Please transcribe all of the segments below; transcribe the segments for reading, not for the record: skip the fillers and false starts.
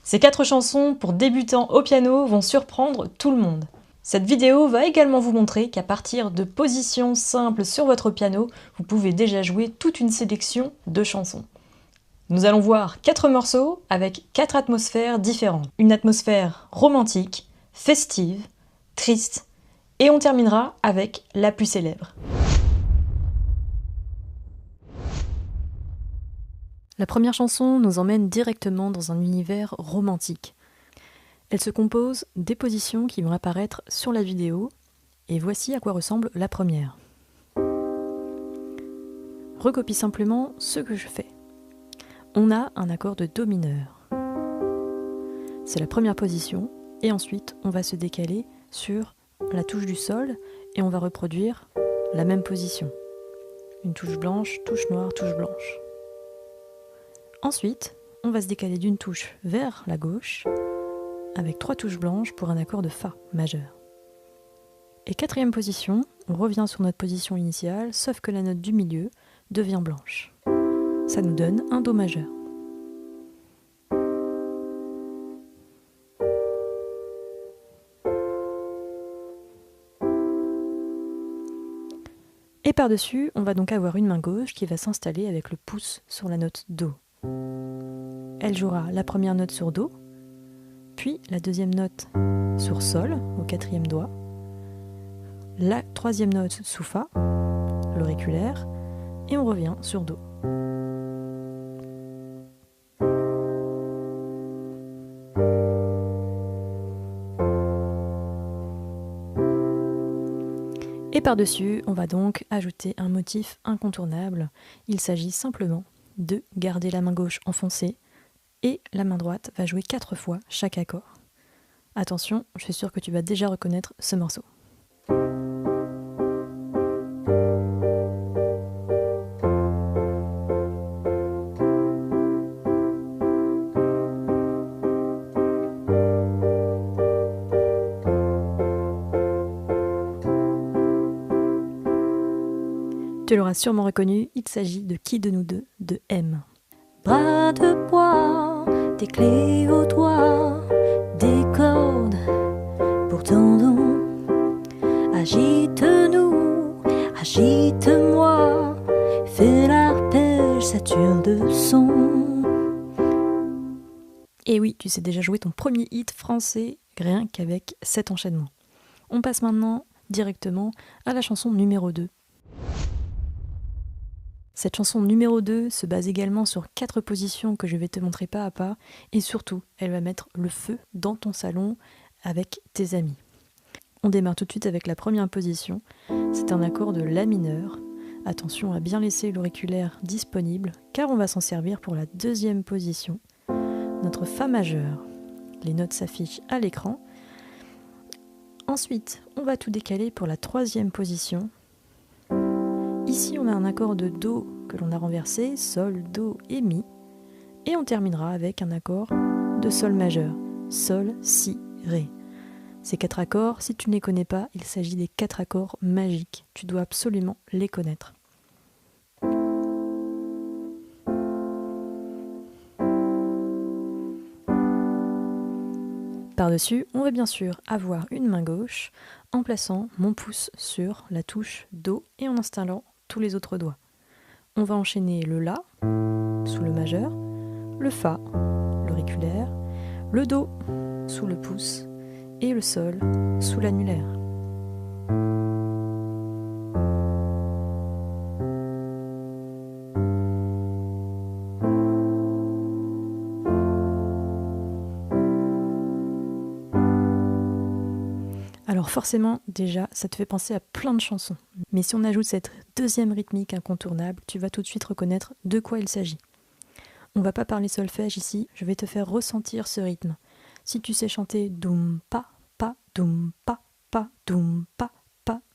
Ces 4 chansons pour débutants au piano vont surprendre tout le monde. Cette vidéo va également vous montrer qu'à partir de positions simples sur votre piano, vous pouvez déjà jouer toute une sélection de chansons. Nous allons voir 4 morceaux avec 4 atmosphères différentes. Une atmosphère romantique, festive, triste, et on terminera avec la plus célèbre. La première chanson nous emmène directement dans un univers romantique. Elle se compose des positions qui vont apparaître sur la vidéo, et voici à quoi ressemble la première. Recopie simplement ce que je fais. On a un accord de Do mineur. C'est la première position, et ensuite on va se décaler sur la touche du Sol, et on va reproduire la même position. Une touche blanche, touche noire, touche blanche. Ensuite, on va se décaler d'une touche vers la gauche, avec 3 touches blanches pour un accord de Fa majeur. Et quatrième position, on revient sur notre position initiale, sauf que la note du milieu devient blanche. Ça nous donne un Do majeur. Et par-dessus, on va donc avoir une main gauche qui va s'installer avec le pouce sur la note Do. Elle jouera la première note sur Do, puis la deuxième note sur Sol, au 4e doigt, la 3e note sous Fa, l'auriculaire, et on revient sur Do. Et par-dessus, on va donc ajouter un motif incontournable. Il s'agit simplement de garder la main gauche enfoncée et la main droite va jouer 4 fois chaque accord. Attention, je suis sûre que tu vas déjà reconnaître ce morceau. Tu l'auras sûrement reconnu, il s'agit de Qui de nous deux de M. Bras de bois, des clés au doigt, des cordes pour tendons. Agite-nous, agite-moi, fais l'arpège, sature de son. Et oui, tu sais déjà jouer ton premier hit français rien qu'avec cet enchaînement. On passe maintenant directement à la chanson numéro 2. Cette chanson numéro 2 se base également sur 4 positions que je vais te montrer pas à pas, et surtout, elle va mettre le feu dans ton salon avec tes amis. On démarre tout de suite avec la première position, c'est un accord de La mineur. Attention à bien laisser l'auriculaire disponible, car on va s'en servir pour la deuxième position, notre Fa majeur. Les notes s'affichent à l'écran. Ensuite, on va tout décaler pour la troisième position. Ici, on a un accord de Do que l'on a renversé, Sol, Do et Mi. Et on terminera avec un accord de Sol majeur, Sol, Si, Ré. Ces 4 accords, si tu ne les connais pas, il s'agit des 4 accords magiques. Tu dois absolument les connaître. Par-dessus, on va bien sûr avoir une main gauche en plaçant mon pouce sur la touche Do et en installant tous les autres doigts. On va enchaîner le La sous le majeur, le Fa, l'auriculaire, le Do sous le pouce et le Sol sous l'annulaire. Alors forcément, déjà, ça te fait penser à plein de chansons. Mais si on ajoute cette deuxième rythmique incontournable, tu vas tout de suite reconnaître de quoi il s'agit. On va pas parler solfège ici, je vais te faire ressentir ce rythme. Si tu sais chanter doum pa doum pa doum pa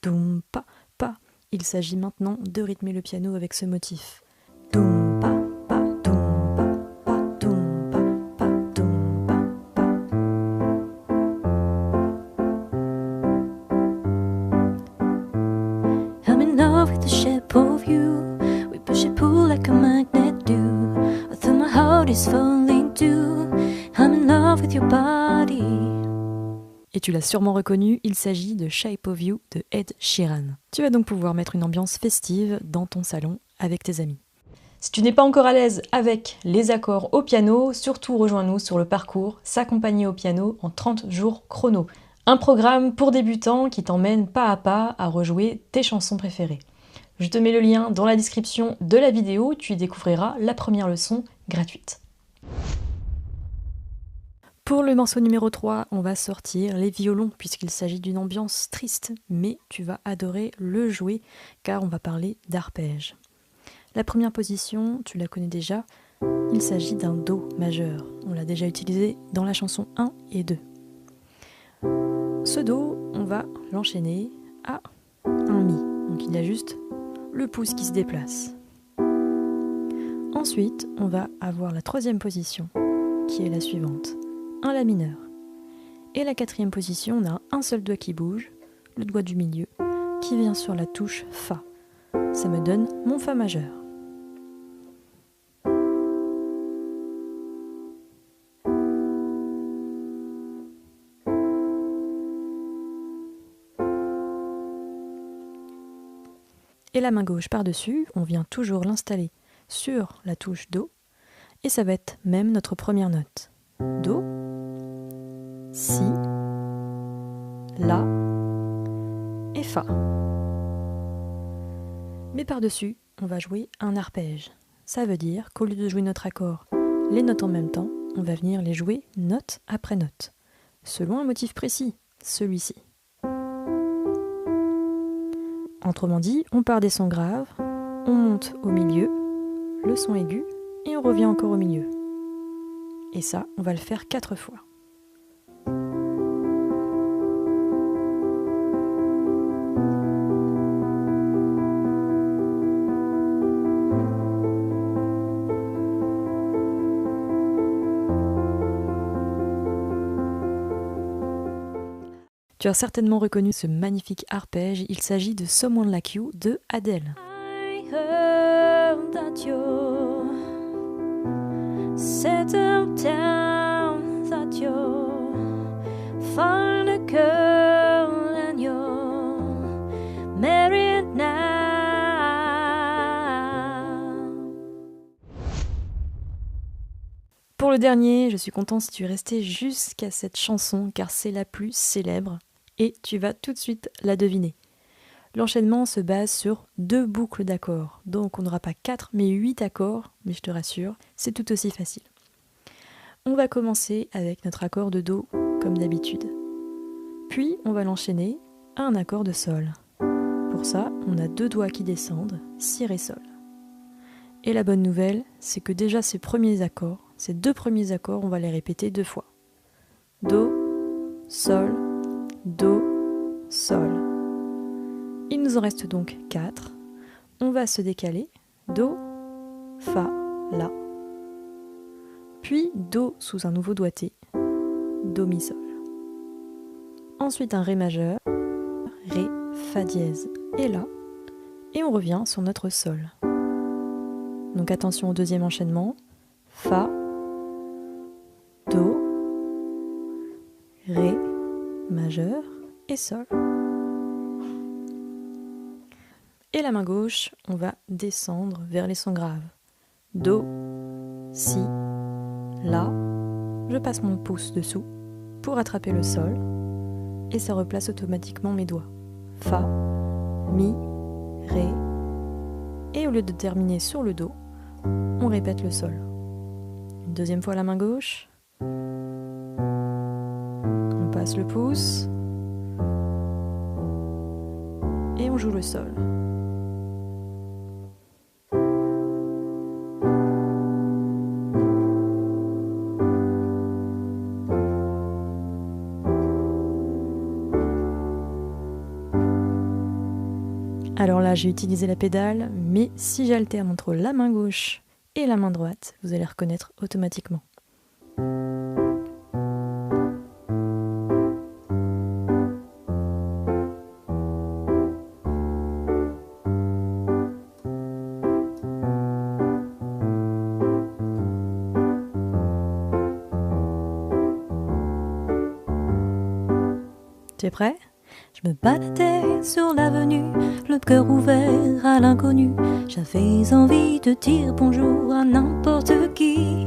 doum pa, il s'agit maintenant de rythmer le piano avec ce motif. Doum pa doum pa doum pa doum pa. I'm in love with the shape of you. We push and pull like a magnet do. Although my heart is falling too. I'm in love love with your body. Et tu l'as sûrement reconnu, il s'agit de Shape of You de Ed Sheeran. Tu vas donc pouvoir mettre une ambiance festive dans ton salon avec tes amis. Si tu n'es pas encore à l'aise avec les accords au piano, surtout rejoins-nous sur le parcours S'accompagner au piano en 30 jours chrono. Un programme pour débutants qui t'emmène pas à pas à rejouer tes chansons préférées. Je te mets le lien dans la description de la vidéo, tu y découvriras la première leçon gratuite. Pour le morceau numéro 3, on va sortir les violons puisqu'il s'agit d'une ambiance triste, mais tu vas adorer le jouer car on va parler d'arpège. La première position, tu la connais déjà, il s'agit d'un Do majeur. On l'a déjà utilisé dans la chanson 1 et 2. Ce Do, on va l'enchaîner à un Mi, donc il y a juste le pouce qui se déplace. Ensuite, on va avoir la troisième position, qui est la suivante, un La mineur. Et la quatrième position, on a un seul doigt qui bouge, le doigt du milieu, qui vient sur la touche Fa. Ça me donne mon Fa majeur. Et la main gauche par-dessus, on vient toujours l'installer sur la touche Do, et ça va être même notre première note. Do, Si, La et Fa. Mais par-dessus, on va jouer un arpège. Ça veut dire qu'au lieu de jouer notre accord, les notes en même temps, on va venir les jouer note après note, selon un motif précis, celui-ci. Autrement dit, on part des sons graves, on monte au milieu, le son aigu, et on revient encore au milieu. Et ça, on va le faire 4 fois. Tu as certainement reconnu ce magnifique arpège, il s'agit de Someone Like You de Adele. I heard that you're settled down, that you're found a girl and you're married now. Pour le dernier, je suis content si tu es resté jusqu'à cette chanson car c'est la plus célèbre et tu vas tout de suite la deviner. L'enchaînement se base sur 2 boucles d'accords, donc on n'aura pas 4 mais 8 accords, mais je te rassure, c'est tout aussi facile. On va commencer avec notre accord de Do comme d'habitude. Puis on va l'enchaîner à un accord de Sol. Pour ça, on a 2 doigts qui descendent, Si, Ré, Sol. Et la bonne nouvelle, c'est que déjà ces 2 premiers accords, on va les répéter 2 fois. Do, Sol, Do, Sol. Il nous en reste donc 4. On va se décaler. Do, Fa, La. Puis Do sous un nouveau doigté. Do, Mi, Sol. Ensuite un Ré majeur. Ré, Fa dièse et La. Et on revient sur notre Sol. Donc attention au deuxième enchaînement. Fa, Do, Ré majeur et Sol. Et la main gauche, on va descendre vers les sons graves. Do, Si, La. Je passe mon pouce dessous pour attraper le Sol et ça replace automatiquement mes doigts. Fa, Mi, Ré. Et au lieu de terminer sur le Do, on répète le Sol. Une deuxième fois la main gauche. On passe le pouce. Et on joue le Sol. Alors là, j'ai utilisé la pédale, mais si j'alterne entre la main gauche et la main droite, vous allez reconnaître automatiquement. Tu es prêt? Je me baladais sur l'avenue, le cœur ouvert à l'inconnu. J'avais envie de dire bonjour à n'importe qui,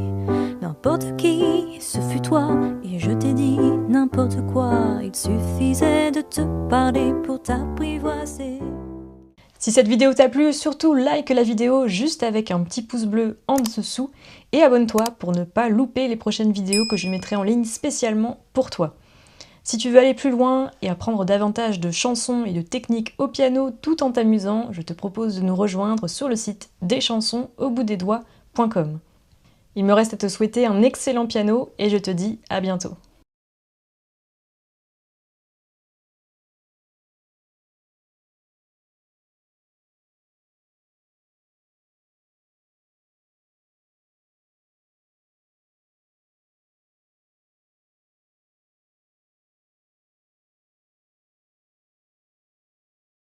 ce fut toi. Et je t'ai dit n'importe quoi, il suffisait de te parler pour t'apprivoiser. Si cette vidéo t'a plu, surtout like la vidéo juste avec un petit pouce bleu en dessous et abonne-toi pour ne pas louper les prochaines vidéos que je mettrai en ligne spécialement pour toi. Si tu veux aller plus loin et apprendre davantage de chansons et de techniques au piano tout en t'amusant, je te propose de nous rejoindre sur le site deschansonsauboutdesdoigts.com. Il me reste à te souhaiter un excellent piano et je te dis à bientôt.